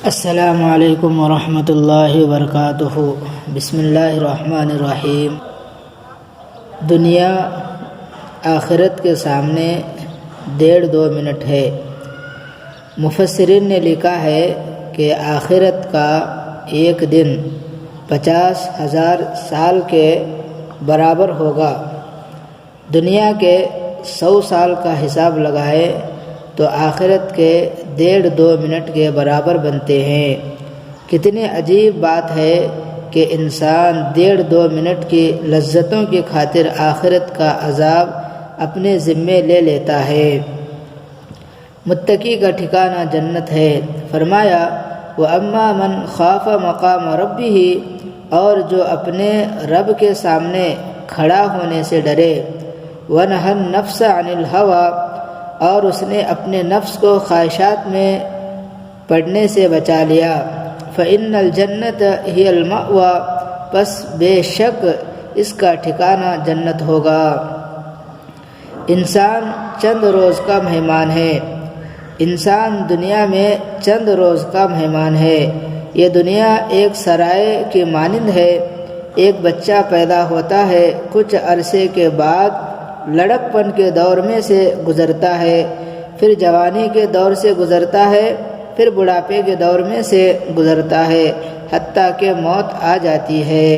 السلام علیکم ورحمۃ اللہ وبرکاتہ۔ بسم اللہ الرحمن الرحیم۔ دنیا آخرت کے سامنے 1.5-2 منٹ ہے۔ مفسرین نے لکھا ہے کہ آخرت کا ایک دن 50,000 سال کے برابر ہوگا۔ دنیا کے 100 سال کا حساب لگائے تو آخرت کے 1.5-2 منٹ کے برابر بنتے ہیں۔ کتنی عجیب بات ہے کہ انسان 1.5-2 منٹ کی لذتوں کی خاطر آخرت کا عذاب اپنے ذمے لے لیتا ہے۔ متقی کا ٹھکانہ جنت ہے۔ فرمایا وَأَمَّا مَنْ خَافَ مَقَامَ رَبِّهِ، اور جو اپنے رب کے سامنے کھڑا ہونے سے ڈرے، وَنَهَى النَّفْسَ عَنِ الْهَوَىٰ، اور اس نے اپنے نفس کو خواہشات میں پڑنے سے بچا لیا، فَإِنَّ الْجَنَّةَ هِيَ الْمَأْوَىٰ، پس بے شک اس کا ٹھکانہ جنت ہوگا۔ انسان چند روز کا مہمان ہے۔ انسان دنیا میں چند روز کا مہمان ہے۔ یہ دنیا ایک سرائے کی مانند ہے۔ ایک بچہ پیدا ہوتا ہے، کچھ عرصے کے بعد لڑک پن کے دور میں سے گزرتا ہے، پھر جوانی کے دور سے گزرتا ہے، پھر بڑھاپے کے دور میں سے گزرتا ہے، حتیٰ کہ موت آ جاتی ہے۔